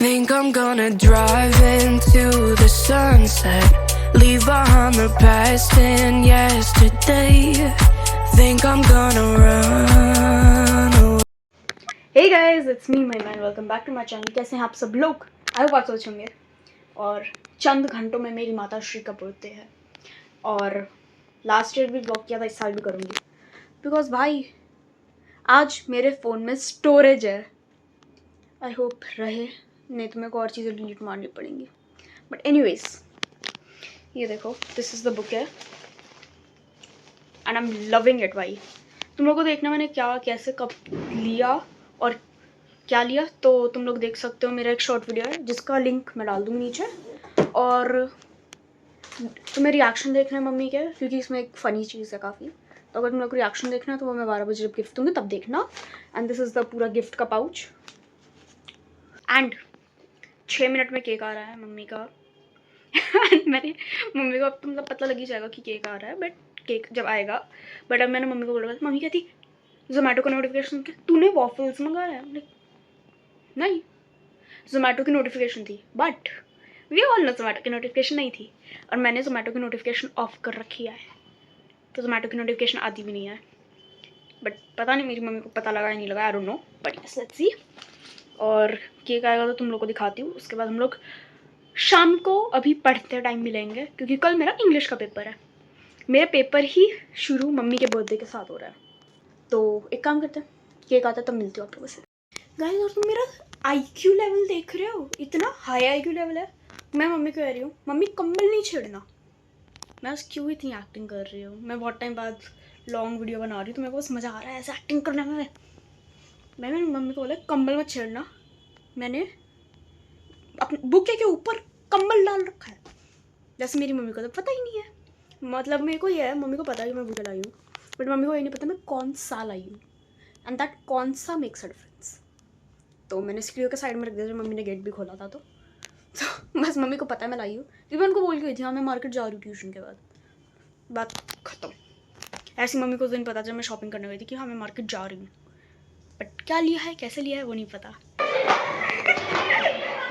Think I'm gonna drive into the sunset, leave behind the past and yesterday. Think I'm gonna run away. Hey guys, it's me महिमा and welcome back to my channel. कैसे हैं आप सब लोग? I hope आप सोच होंगे। और चंद घंटों में मेरी माता श्री का बर्थडे है और लास्ट ईयर भी ब्लॉग किया था, इस साल भी करूँगी बिकॉज भाई आज मेरे फ़ोन में स्टोरेज है। आई होप रहे, नहीं तो मेरे को और चीज़ें डिलीट मारनी पड़ेंगी। बट एनीवेज, ये देखो, दिस इज़ द बुक है and I am loving it. भाई तुम लोग को देखना मैंने क्या कैसे कब लिया और क्या लिया तो तुम लोग देख सकते हो। मेरा एक शॉर्ट वीडियो है जिसका लिंक मैं डाल दूँगी नीचे, और तुम्हें रिएक्शन देखना है मम्मी के, क्योंकि इसमें एक फ़नी चीज़ है काफ़ी। तो अगर तुम लोग को रिएक्शन देखना है तो वो मैं 12 बजे जब गिफ्ट दूँगी तब देखना। एंड दिस इज़ द पूरा गिफ्ट का पाउच एंड 6 मिनट में केक आ रहा है मम्मी का। मैंने मम्मी को, अब तो मतलब पता लग ही जाएगा कि केक आ रहा है, बट केक जब आएगा। बट अब मैंने मम्मी को बोला, मम्मी कहती जोमेटो का नोटिफिकेशन के तूने वॉफल्स मंगाया है। नहीं, जोमेटो की नोटिफिकेशन थी, but we all know Zomato की नोटिफिकेशन नहीं थी और मैंने जोमेटो की नोटिफिकेशन ऑफ कर रखी है, तो जोमेटो की नोटिफिकेशन आती भी नहीं है। बट पता नहीं मेरी मम्मी को पता लगा या नहीं लगा, I don't know, but yes let's see. और केक आएगा तो तुम लोग को दिखाती हूँ। उसके बाद हम लोग शाम को अभी पढ़ते टाइम मिलेंगे, क्योंकि कल मेरा इंग्लिश का पेपर है। मेरा पेपर ही शुरू मम्मी के बर्थडे के साथ हो रहा है, तो एक काम करते हैं, केक आता है तब मिलती हूँ आप लोगों से। गाइस, और तुम मेरा IQ लेवल देख रहे हो, इतना हाई IQ लेवल है। मैं मम्मी को कह रही हूँ, मम्मी कंबल नहीं छेड़ना। मैं बस क्यों इतनी एक्टिंग कर रही हूँ, मैं बहुत टाइम बाद लॉन्ग वीडियो बना रही हूँ तो मेरे को बस मज़ा आ रहा है ऐसे एक्टिंग करने में। मैंने मम्मी को बोला कंबल मत छेड़ना, मैंने अपने बुके के ऊपर कंबल डाल रखा है। जैसे मेरी मम्मी को तो पता ही नहीं है, मतलब मेरे को ये है, मम्मी को पता है कि मैं बुके लाई हूँ, बट मम्मी को ये नहीं पता मैं कौन सा लाई हूँ, एंड दैट कौन सा मेक्स अ डिफरेंस। तो मैंने स्क्रीन के साइड में रख दिया जब मम्मी ने गेट भी खोला था, तो बस मम्मी को पता है मैं लाई हूँ, क्योंकि मैं उनको बोल गई थी हाँ मैं मार्केट जा रही हूँ ट्यूशन के बाद। बात ख़त्म। ऐसी मम्मी को उस दिन पता जब मैं शॉपिंग करने गई थी कि हाँ मैं मार्केट जा रही हूँ, बट क्या लिया है कैसे लिया है वो नहीं पता।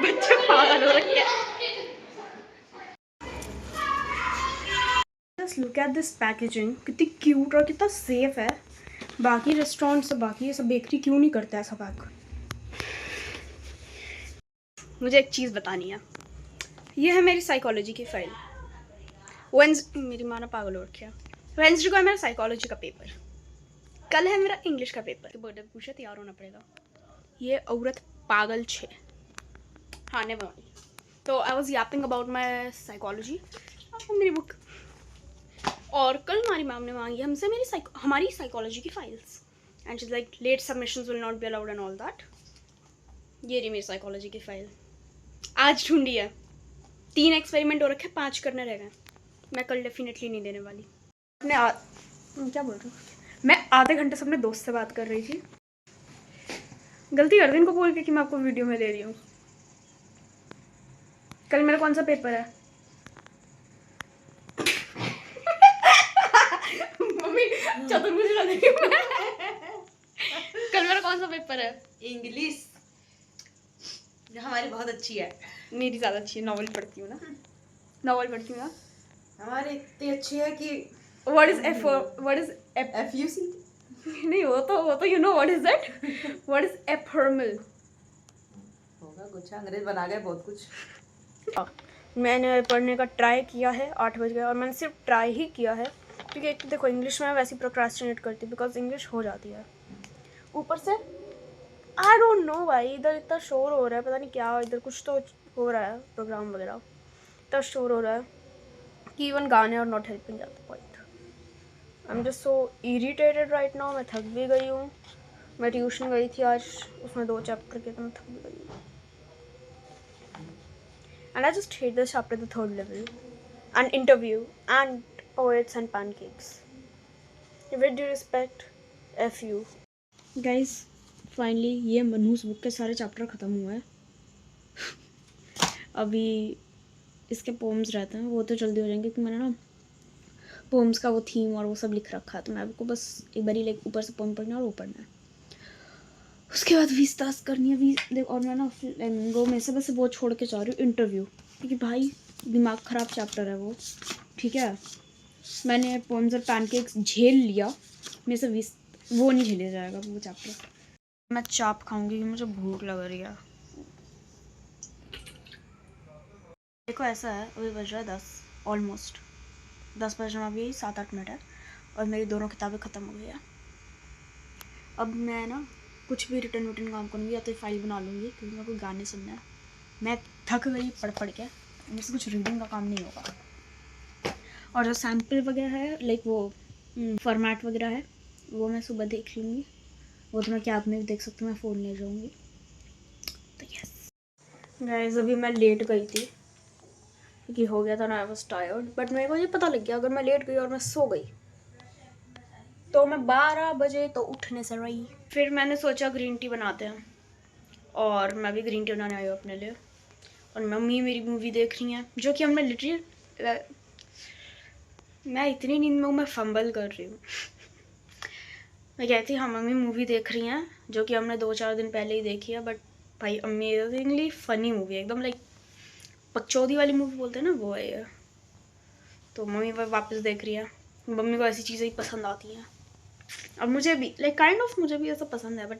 बच्चे पागल हो रखे हैं। Just look at this packaging, कितनी क्यूट और कितना सेफ है। बाकी रेस्टोरेंट से, बाकी ये सब बेकरी क्यों नहीं करते ऐसा पैक। मुझे एक चीज़ बतानी है, ये है मेरी साइकोलॉजी की फाइल। मेरी माँ ना पागल हो रखी है। वेंसडे को है मेरा साइकोलॉजी का पेपर, कल है मेरा इंग्लिश का पेपर। बर्थडे पूछे तैयार होना पड़ेगा। ये औरत पागल छे। हाँ नेवर माइंड। तो I was Yaping about my psychology, मेरी बुक। और कल हमारी मैम ने मांगी हमसे हमारी साइकोलॉजी की files, and she's like late submissions will not be allowed and all that. ये रही मेरी साइकोलॉजी की फाइल, आज ढूंढी है। 3 एक्सपेरिमेंट हो रखे, 5 करने रह गए। मैं कल डेफिनेटली नहीं देने वाली। क्या बोल रही हूँ मैं, आधे घंटे से अपने दोस्त से बात कर रही थी। गलती कर दी इनको बोल के कि मैं आपको वीडियो में दे रही हूँ। कल मेरा कौन सा पेपर है? मम्मी चतुर्भुज लग रही हूँ मैं। कल मेरा कौन सा पेपर है? इंग्लिश। हमारी बहुत अच्छी है। मेरी ज़्यादा अच्छी है, नॉवल पढ़ती हूँ ना, नॉवल पढ़ती हूँ ना। हमारी इतनी अच्छी है कि व्हाट इज FUC? नहीं, वो तो you know what is that, what is एफर्मल होगा कुछ, अंग्रेज बना गए बहुत कुछ। मैंने पढ़ने का ट्राई किया है 8 बज गए, और मैंने सिर्फ ट्राई ही किया है क्योंकि एक तो देखो इंग्लिश में मैं वैसे ही प्रोक्रास्टिनेट करती हूँ बिकॉज इंग्लिश हो जाती है। ऊपर से आई डोंट नो भाई, इधर इतना शोर हो रहा है, पता नहीं क्या, इधर कुछ तो हो रहा है प्रोग्राम वगैरह, इतना शोर हो रहा है कि इवन गाने और not helping at the point. I am just so irritated right now. मैं थक भी गई हूँ, मैं ट्यूशन गई थी आज, उसमें 2 चैप्टर के, तो मैं थक भी गई हूँ। And I just hate this chapter, the 3rd level, and interview, and poets and pancakes. With due respect, FU. Guys, finally ये मनहूस बुक के सारे चैप्टर ख़त्म हुए हैं। अभी इसके पोम्स रहते हैं, वो तो जल्दी हो जाएंगे क्योंकि मैंने ना पोम्स का वो थीम और वो सब लिख रखा है, तो मैं आपको बस एक बारी लाइक ऊपर से पोम पढ़ना और वो पढ़ना है। उसके बाद विस्तास करनी है देख। और मैं ना फ्लेमिंगो में से बस वो छोड़ के जा रही हूँ इंटरव्यू, क्योंकि भाई दिमाग ख़राब चैप्टर है वो, ठीक है। मैंने पोम्स और पैनकेक्स झेल लिया, मेरे से वो नहीं झेला जाएगा वो चैप्टर। मैं चाप खाऊंगी क्योंकि मुझे भूख लग रही है। देखो ऐसा है, अभी बज रहा है 10, ऑलमोस्ट 10 बजने में अभी 7-8 मिनट है और मेरी दोनों किताबें ख़त्म हो गई है। अब मैं ना कुछ भी रिटर्न काम करूँगी या तो फाइल बना लूँगी, क्योंकि मेरे को गाने सुनना है। मैं थक गई पढ़ के, मेरे से कुछ रीडिंग का काम नहीं होगा। और जो सैम्पल वगैरह है, लाइक वो फॉर्मेट वगैरह है, वो मैं सुबह देख लूँगी। वो तो मैं कैब में भी देख सकती हूँ, मैं फ़ोन ले जाऊँगी। तो यस गाइस, अभी मैं लेट गई थी क्योंकि हो गया था ना, आई वॉज टायर्ड। बट मेरे को ये पता लग गया अगर मैं लेट गई और मैं सो गई तो मैं 12 बजे तो उठने से रही। फिर मैंने सोचा ग्रीन टी बनाते हैं, और मैं भी ग्रीन टी बनाने आई हूँ अपने लिए। और मम्मी मेरी मूवी देख रही हैं, जो कि हमने लिटरली, मैं इतनी नींद में हूँ, मैं फंबल कर रही हूँ। मैं कहती हाँ मम्मी मूवी देख रही हैं, जो कि हमने 2-4 दिन पहले ही देखी है। बट भाई अमेजिंगली फ़नी मूवी है, एकदम लाइक पकचौदी वाली मूवी बोलते हैं ना, वो है ये। तो मम्मी वापस देख रही है। मम्मी को ऐसी चीज़ें ही पसंद आती हैं, और मुझे भी लाइक काइंड ऑफ मुझे भी ऐसा पसंद है। बट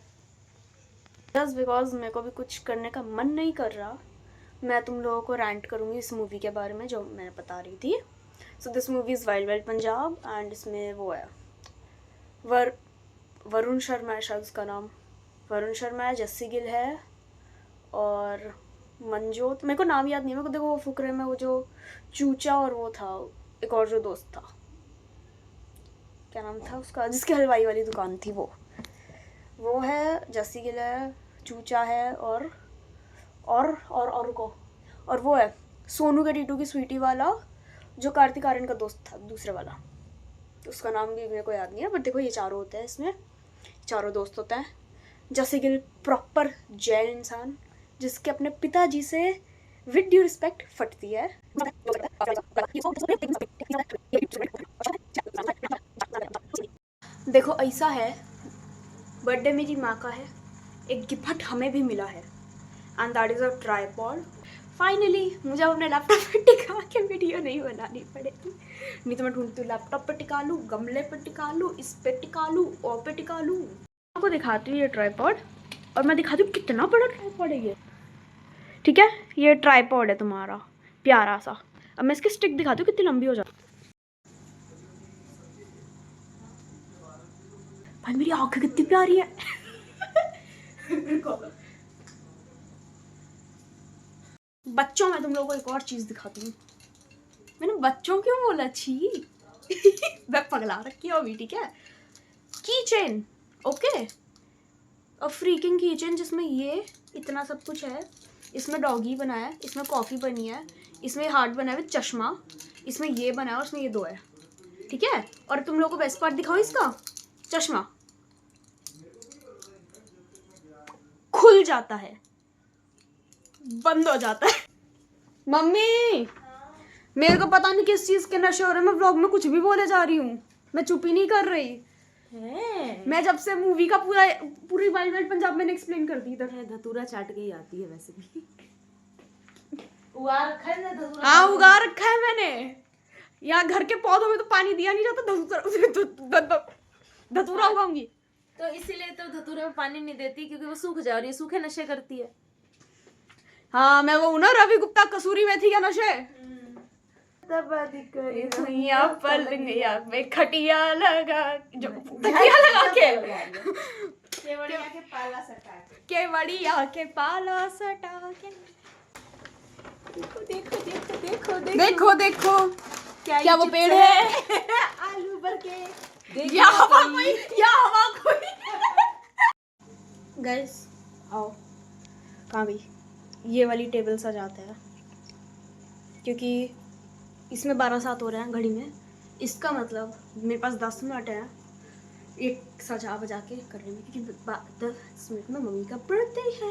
जस्ट बिकॉज मेरे को भी कुछ करने का मन नहीं कर रहा, मैं तुम लोगों को रैंट करूँगी इस मूवी के बारे में जो मैं बता रही थी। So this movie is wild wild Punjab, and इसमें वो है वरुण शर्मा है शायद उसका नाम। वरुण शर्मा है, जस्सी गिल है और मंजोत, मेरे को नाम याद नहीं है। मेरे को देखो वो फुकरे में वो जो चूचा और वो था एक और जो दोस्त था, क्या नाम था उसका, जिसकी हलवाई वाली दुकान थी, वो है, जस्सी गिल है, चूचा है और को और वो है सोनू के टीटू की स्वीटी वाला जो कार्तिक आर्यन का दोस्त था, दूसरे वाला, उसका नाम भी मेरे को याद नहीं है। बट देखो ये चारों होते हैं, इसमें चारों दोस्त होते हैं। जस्सी गिल प्रॉपर जैन इंसान, जिसके अपने पिताजी से विद ड्यू रिस्पेक्ट फटती है। देखो ऐसा है, बर्थडे मेरी माँ का है, एक गिफ्ट हमें भी मिला है, and that is a tripod. Finally मुझे अपने लैपटॉप पे टिका के वीडियो नहीं बनानी पड़ेगी, नहीं तो मैं ढूंढती हूँ लैपटॉप पे टिका लूँ, गमले पे टिका लूँ, इस पे टिका लूँ, और पे टिका लूँ। आपको दिखाती हूँ ये ट्राइपॉड, और मैं दिखाती हूँ कितना बड़ा ट्राइपॉड है ये, ठीक है। ये ट्राइपॉड है तुम्हारा प्यारा सा। अब मैं इसकी स्टिक दिखाती हूँ कितनी लंबी हो जाती है। भाई मेरी आंखें कितनी प्यारी है। बच्चों में तुम लोगों को एक और चीज दिखाती हूँ। मैंने बच्चों क्यों बोला, छी। मैं पगला रखी हूँ अभी, ठीक है। की चेन, ओके, और फ्रीकिंग की चेन जिसमें ये इतना सब कुछ है। इसमें डॉगी बना है, इसमें कॉफ़ी बनी है, इसमें हार्ट बना है विद चश्मा, इसमें ये बना है और इसमें ये 2 है, ठीक है। और तुम लोगों को बेस्ट पार्ट दिखाओ, इसका चश्मा खुल जाता है, बंद हो जाता है। मम्मी मेरे को पता नहीं किस चीज़ के नशे हो रहे हैं, मैं व्लॉग में कुछ भी बोले जा रही हूँ, मैं चुप ही नहीं कर रही है। मैं जब से मूवी का पूरी वाइल्ड वाइल्ड पंजाब मैंने एक्सप्लेन कर दी इधर। धतूरा चाट के ही आती है वैसे भी। उगा रखा है धतूरा, हाँ उगा रखा है मैंने। यहाँ घर के पौधों में तो पानी दिया नहीं जाता, धतूरा उगाऊंगी तो इसीलिए तो धतूरे में पानी नहीं देती, क्योंकि वो सूख जा रही है, सूखे नशे करती है। हाँ मैं वो ना रवि गुप्ता कसूरी मेथी का नशे। पलंगिया पे खटिया लगा, जो खटिया लगा के केवड़िया के पाला सटा के। देखो देखो देखो देखो देखो देखो क्या वो पेड़ है। आलू भर के या हवा कोई। गाइस आओ, कहाँ गई? ये वाली टेबल सजाते हैं क्योंकि इसमें 12-7 हो रहे हैं घड़ी में। इसका मतलब मेरे पास 10 मिनट है एक सजा बजा के करने में, क्योंकि 10 मिनट में मम्मी का बर्थडे है।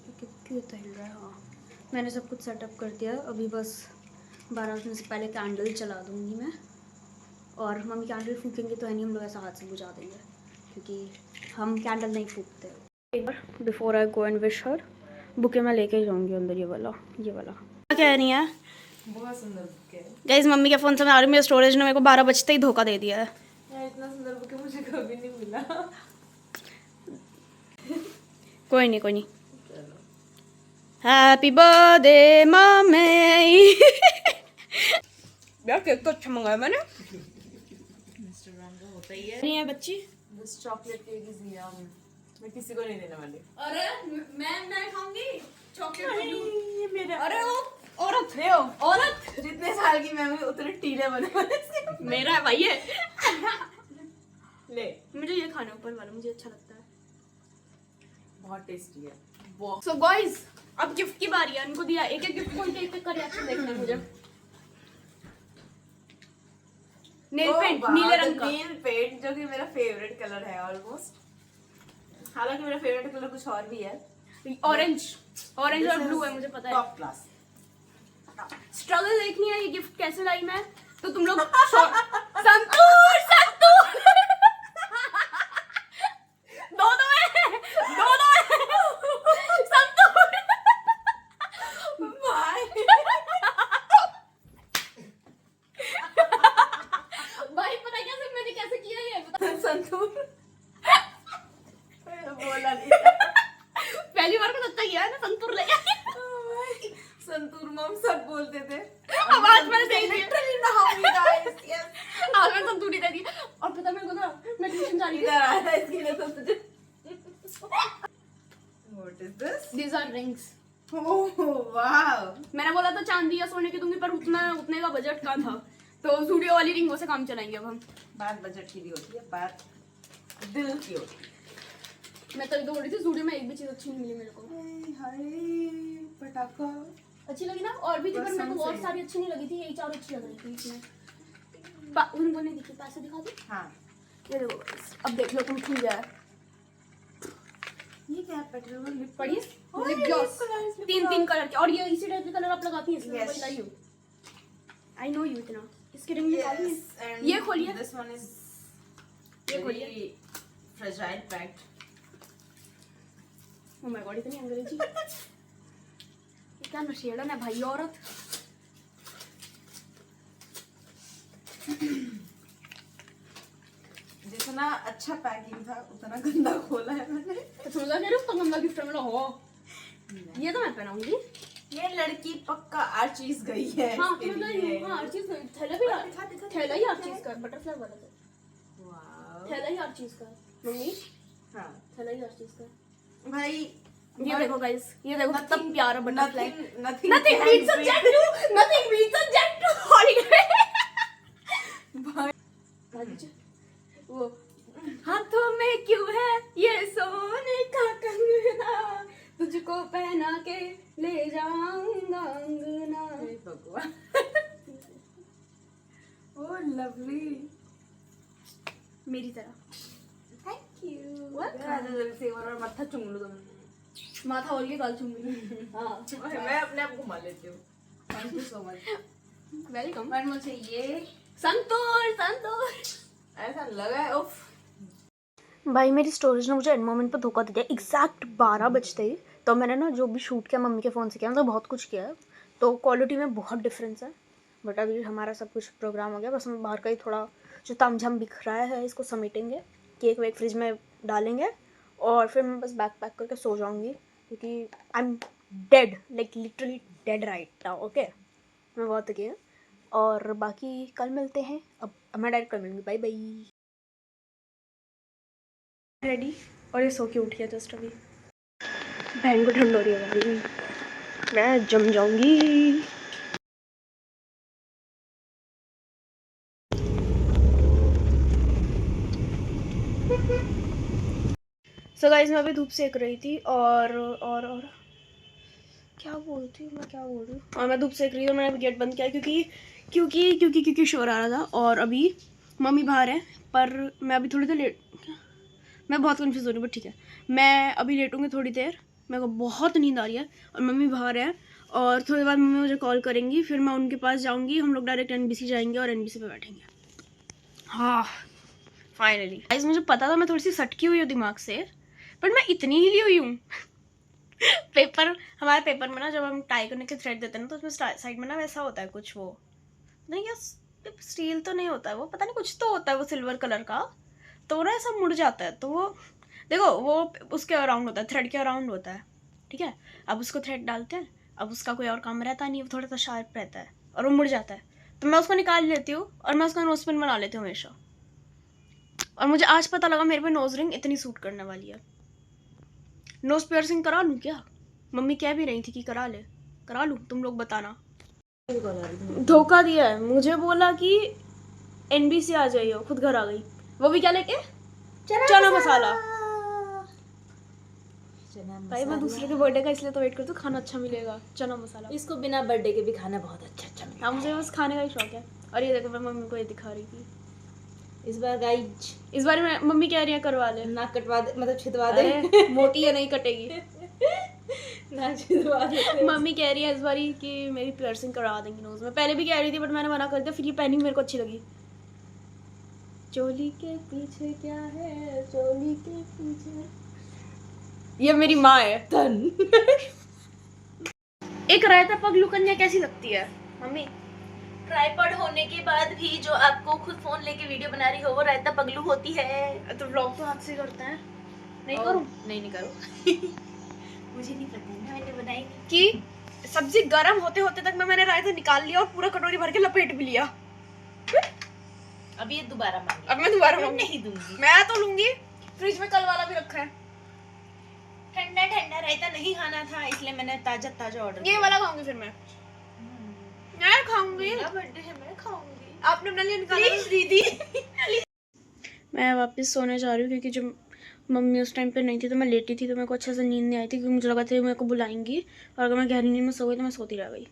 क्यों तो हिल रहा है। हाँ, मैंने सब कुछ सेटअप कर दिया। अभी बस 12 बजने से पहले कैंडल चला दूँगी मैं। और मम्मी कैंडल फूकेंगे तो है नहीं, हम लोग ऐसा हाथ से बुझा देंगे क्योंकि हम कैंडल नहीं फूकते। एक बार before I go and wish her bouquet मैं लेके जाऊँगी अंदर। ये वाला क्या कह रही है? बहुत सुंदर बुके है गाइस, मम्मी के फ़ोन से मैं आ रही हूँ, मेरे स्टोरेज ने मेरे को 12 बजते ही धोखा दे दिया है। यार, इतना सुंदर बुके मुझे कभी नहीं मिला। कोई नहीं। Happy birthday mummy. यार केक तो अच्छा मंगाया मैंने। मिस्टर ब्रांड का होता ही है। नहीं है बच्ची। दिस चॉकलेट केक इज यम। मैं किसी को नहीं देने वाली। अरे मैं खाऊंगी चॉकलेट। ये मेरा अरे वो औरत ले हो। औरत जितने साल की मैं हुई उतने टीले बने। मेरा है भाई ये। ले, मुझे ये खाना ऊपर वाला मुझे अच्छा लगता है। बहुत टेस्टी है। सो गाइस, अब गिफ्ट की बारी है। इनको दिया एक गिफ्ट को एक का रिएक्शन देखना है मुझे। नेल पेंट नीले रंग का। नेल पेंट जो कि मेरा फेवरेट कलर है ऑलमोस्ट। हालांकि मेरा फेवरेट कलर कुछ और भी है। ऑरेंज और ब्लू है, मुझे पता है। Top class. स्ट्रगल देखनी है ये गिफ्ट कैसे लाई मैं, तो तुम लोग संतूर दोनों है संतूर। भाई पता है कैसे मैंने कैसे किया ये बता। संतूर बोला नहीं। पहली बार को सच्चा किया है ना, संतूर ले आया। संतूर मम सब बोलते थे। आवाज मैंने दे दी। Literally now guys yes. आज मैं संतूरी दे दी। और पता मेरे को ना, मैं ट्यूशन जा रही थी। इधर आ रहा है इसके लिए तो तुझे। What is this? These are rings. Oh wow. मैंने बोला था चांदी या सोने की दूंगी, पर उतने का बजट का था, तो स्टूडियो वाली रिंगों से काम चलाएंगे अब हम। बात बजट की भी होती है, बात दिल की होती है। मैं तभी तो बोल रही थी स्टूडियो में एक भी चीज अच्छी नहीं मिली मेरे को। हाय पटाखा अच्छी लगी ना, और भी थी पर मेरे को बहुत सारी अच्छी नहीं लगी थी, यही 4 अच्छी लग रही थी इसमें। उनको नहीं दिखी, पैसे दिखा दो। हाँ, ये देखो guys, अब देख लो तुम खुल जाए। ये क्या है? पेट्रोल लिप पढ़िए ओह, लिप ये gloss lip gloss, lip 3 colour के, और ये इसी टाइप के कलर आप लगाती हैं इसमें। Yes. वही लाई हूँ। आई नो यू इतना। इसकी रिंग निकाली है। Yes, and ये खोलिए। This one is ये खोलिए। very fragile packed. Oh my God, इतनी अंग्रेजी। ये क्या नशेड़न है भाई औरत। जितना अच्छा पैकिंग था उतना गंदा खोला है मैंने। तो समझा नहीं उसका गंदा गिफ्ट मिला हो। ये तो मैं पहनाऊंगी। ये लड़की पक्का हर चीज गई है हाँ इसके तो लिए। नहीं, हाँ हर चीज थैला भी थैला ही हर चीज का, बटरफ्लाई वाला था। वाओ। थैला ही हर चीज का मम्मी, हाँ थैला ही हर चीज का। भाई, ये देखो गाइस, ये देखो कितना प्यारा butterfly. nothing Nothing beats subject to, nothing beats subject to holiday. भाई वो हाथों में क्यों है ये सोने का कंगना, तुझको पहना के ले जाऊंगा अंगना। हे भगवान। ओह लवली। मेरी तरह। Thank you. What? जल्दी से और माथा चूम लो तुम। माथा और के गाल चूम हाँ मैं अपने आप घुमा लेती हूँ। Thank you so much. Welcome. और मुझे ये संतोष ऐसा लगा है उफ। भाई मेरी स्टोरेज ने मुझे एंड मोमेंट पे धोखा दे दिया। एग्जैक्ट 12 बजते ही तो मैंने ना जो भी शूट किया मम्मी के फ़ोन से किया, मतलब बहुत कुछ किया है, तो क्वालिटी में बहुत डिफरेंस है। बट अभी हमारा सब कुछ प्रोग्राम हो गया, बस हम बाहर का ही थोड़ा जो तामझाम बिखराया है इसको समेटेंगे, केक वेक फ्रिज में डालेंगे और फिर मैं बस बैग पैक करके सो जाऊँगी क्योंकि I am dead, like literally dead right now. Okay, मैं बहुत थकी हूँ और बाकी कल मिलते हैं। अब मैं डायरेक्ट कल मिलूँगी। Bye bye. रेडी, और ये सो के उठ गया जस्ट अभी। बहन को ठंड हो रही है भाई, मैं जम जाऊंगी। सो गाइस, मैं अभी धूप सेक रही थी और क्या बोल रही हूँ और मैं धूप सेक रही थी और मैंने गेट बंद किया क्योंकि शोर आ रहा था। और अभी मम्मी बाहर है, पर मैं अभी थोड़ी देर लेट, मैं बहुत कंफ्यूज हो रही हूँ बट ठीक है, मैं अभी लेटूंगी थोड़ी देर, मेरे को बहुत नींद आ रही है और मम्मी बाहर है और थोड़ी बाद मम्मी मुझे कॉल करेंगी, फिर मैं उनके पास जाऊंगी, हम लोग डायरेक्ट NBC जाएंगे और NBC पे बैठेंगे। हाँ फाइनली गाइस, मुझे पता था मैं थोड़ी सी सटकी हुई हूँ दिमाग से, पर मैं इतनी हिली हुई हूँ पेपर, हमारे पेपर में ना जब हम टाई करने के थ्रेड देते हैं ना तो उसमें साइड में ना वैसा होता है कुछ, वो नहीं यार स्टील तो नहीं होता है वो, पता नहीं कुछ तो होता है वो सिल्वर कलर का, तो ना ऐसा मुड़ जाता है, तो वो देखो वो उसके अराउंड होता है, थ्रेड के अराउंड होता है, ठीक है। अब उसको थ्रेड डालते हैं, अब उसका कोई और काम रहता नहीं, वो थोड़ा सा शार्प रहता है और वो मुड़ जाता है, तो मैं उसको निकाल लेती हूँ और मैं उसका नोज पिन बना लेती हूँ हमेशा। और मुझे आज पता लगा मेरे पे नोज रिंग इतनी सूट करने वाली है। नोज पियर्सिंग करा लूँ क्या? मम्मी कह भी रही थी कि करा लूँ, तुम लोग बताना। धोखा दिया है, मुझे बोला कि NBC आ जाइए, खुद घर आ गई, वो भी क्या लेके? चना मसाला। भाई मैं दूसरे के बर्थडे का इसलिए तो वेट करती हूँ, खाना अच्छा मिलेगा, चना मसाला। इसको बिना बर्थडे के भी खाना बहुत अच्छा मिला। हाँ मुझे बस खाने का ही शौक है। और ये देखो मैं मम्मी को ये दिखा रही थी, इस बार गाइज, इस बार मैं मम्मी कह रही है करवा ले, नाक कटवा दे, मतलब छिदवा दे। मोटी है नहीं कटेगी नाक छिदवा दे। मम्मी कह रही है इस बारी कि मेरी पियर्सिंग करा देंगी नोज में, पहले भी कह रही थी बट मैंने मना कर दिया, फिर ये पहनी मेरे को अच्छी लगी। चोली के पीछे क्या है, चोली के पीछे, ये मेरी माँ है धन एक रायता पगलू कन्या कैसी लगती है मम्मी? ट्राइपॉड होने के बाद भी जो आपको खुद फोन लेके वीडियो बना रही हो वो रायता पगलू होती है। तो व्लॉग तो हाथ से करते हैं, नहीं करूँ? नहीं करो मुझे नहीं पता ना, मैंने बनाई कि सब्जी गर्म होते होते तक मैंने रायता निकाल लिया और पूरा कटोरी भर के लपेट भी लिया। अब ये दोबारा मांग, अब मैं दोबारा मांगूंगी। नहीं दूंगी, मैं तो लूंगी, फ्रिज में कल वाला भी रखा है। ठंडा ठंडा रायता नहीं खाना था इसलिए मैंने ताजा ऑर्डर ये वाला खाऊंगी, फिर मैं खाऊंगी, मेरा बर्थडे है, मैं खाऊंगी। आपने अपने लिए निकाला दीदी मैं वापस सोने जा रही हूँ क्योंकि जब मम्मी उस टाइम पे नहीं थी तो मैं लेटी थी, तो मेरे को अच्छे से नींद नहीं आई थी क्योंकि मुझे लगा था मेरे को बुलाएंगी, और अगर मैं गहरी नींद में सो गई तो मैं सोती रह गई।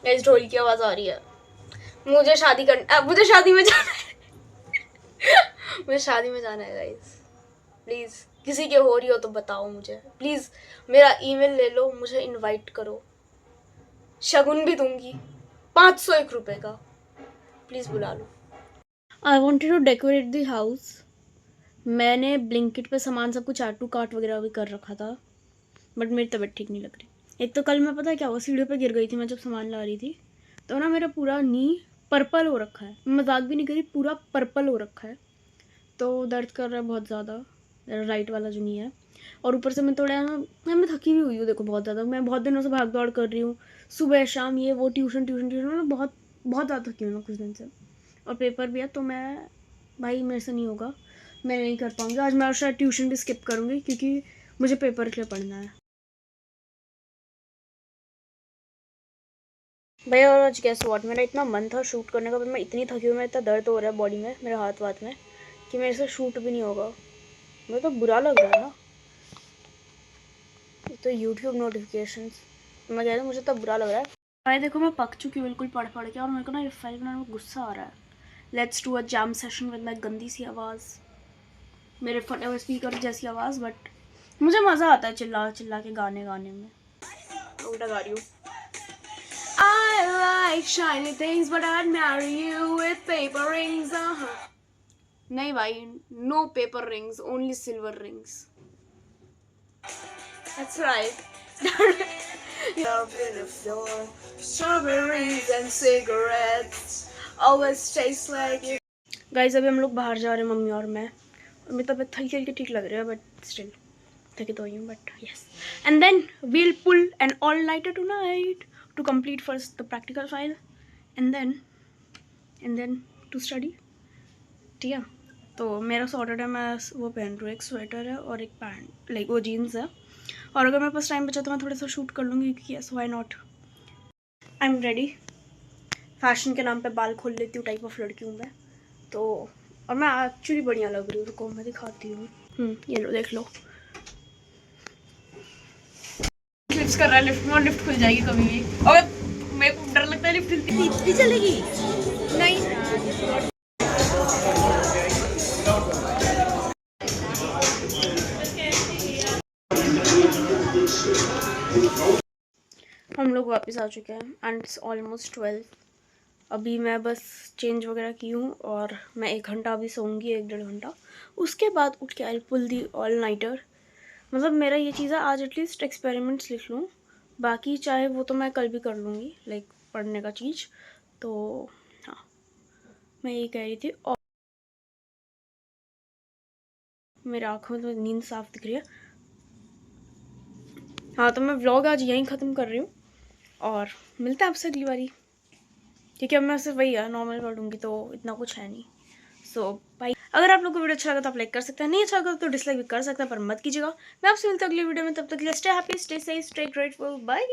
इस ढोल की आवाज़ आ रही है, मुझे शादी में जाना है मुझे शादी में जाना है गाइस, प्लीज़ किसी के हो रही हो तो बताओ मुझे, प्लीज़ मेरा ईमेल ले लो, मुझे इनवाइट करो, शगुन भी दूंगी 501 रुपये का, प्लीज़ बुला लो। I wanted to decorate the house, मैंने ब्लिंकिट पे सामान सब कुछ ऐड टू कार्ट वगैरह भी कर रखा था, बट मेरी तबीयत ठीक नहीं लग रही। एक तो कल मैं पता क्या हुआ, सीढ़ियों पे गिर गई थी मैं जब सामान ला रही थी, तो ना मेरा पूरा नी पर्पल हो रखा है, मजाक भी नहीं करी, पूरा पर्पल हो रखा है, तो दर्द कर रहा है बहुत ज़्यादा, राइट वाला जो नी है। और ऊपर से मैं मैं थकी भी हुई हूँ, देखो बहुत ज़्यादा, मैं बहुत दिनों से भाग दौड़ कर रही हूँ, सुबह शाम ये वो ट्यूशन मैं बहुत ज़्यादा थकी हूँ मैं कुछ दिन से, और पेपर भी है, तो मैं भाई मेरे से नहीं होगा, मैं नहीं कर पाऊँगी आज, मैं शायद ट्यूशन भी स्किप करूँगी क्योंकि मुझे पेपर के लिए पढ़ना है भैया। और आज गेस व्हाट, मेरा इतना मन था शूट करने का, पर मैं इतनी थकी हूँ, मैं इतना दर्द हो रहा है बॉडी में, मेरे हाथ वाथ में, कि मेरे से शूट भी नहीं होगा, मुझे तो बुरा लग रहा है ना, तो यूट्यूब नोटिफिकेशंस, मैं कह रही हूँ मुझे तो बुरा लग रहा है। भाई देखो मैं पक चुकी हूँ बिल्कुल पढ़ के, और मेरे को ना ये फाइल बनाने में गुस्सा आ रहा है। Let's do a jam session with my गंदी सी आवाज़, मेरे फटे हुए स्पीकर जैसी आवाज़, बट मुझे मज़ा आता है चिल्ला के गाने में। उल्टा गा रही हूँ। I like shiny things but I'd marry you with paper rings, नहीं भाई, no paper rings, only silver rings. That's right. Strawberries and cigarettes always taste like you. Guys अभी हम लोग बाहर जा रहे हैं, मम्मी और मैं, और मेरी तबीयत हल्की ठीक लग रही है, बट स्टिल थकी तो हुई हूँ, but yes. And then we'll pull an all-nighter tonight to complete first the practical file and then to study, ठीक है। तो मेरा सॉर्टेड है, मैं वो पहन रही हूँ, एक स्वेटर है और एक पैंट, लाइक वो जीन्स है, और अगर मेरे पास टाइम बचा तो मैं थोड़ा सा शूट कर लूँगी क्योंकि yes why not, I am ready. Fashion के नाम पे बाल खोल लेती हूँ टाइप ऑफ लड़की हूँ मैं तो, और मैं एक्चुअली बढ़िया लग रही हूँ, रुको मैं दिखाती हूँ। ये लो देख लो, लिफ्ट कर रहा है, लिफ्ट में, और लिफ्ट खुल जाएगी कभी भी, और मेरे को डर लगता है लिफ्ट हिलती चलेगी नहीं। हम लोग वापस आ चुके हैं एंड इट्स ऑलमोस्ट 12। अभी मैं बस चेंज वगैरह की हूँ और मैं 1 घंटा अभी सोऊंगी, 1-1.5 घंटा। उसके बाद उठ के आई पुल दी ऑल नाइटर। मतलब मेरा ये चीज़ है, आज एटलीस्ट एक्सपेरिमेंट्स लिख लूँ, बाकी चाहे वो तो मैं कल भी कर लूँगी, लाइक पढ़ने का चीज़। तो हाँ, मैं यही कह रही थी। और मेरे आँखों में तो नींद साफ दिख रही है। हाँ, तो मैं व्लॉग आज यहीं ख़त्म कर रही हूँ और मिलता है आपसे अगली बारी, क्योंकि अब मैं सिर्फ वही है नॉर्मल पढ़ूँगी तो इतना कुछ है नहीं। सो बाय। अगर आप लोग को वीडियो अच्छा लगा तो आप लाइक कर सकते हैं, नहीं अच्छा लगा तो डिसलाइक भी कर सकते हैं, पर मत कीजिएगा। मैं आपसे मिलता हूँ अगली वीडियो में, तब तक के लिए stay happy, stay safe, stay grateful, bye.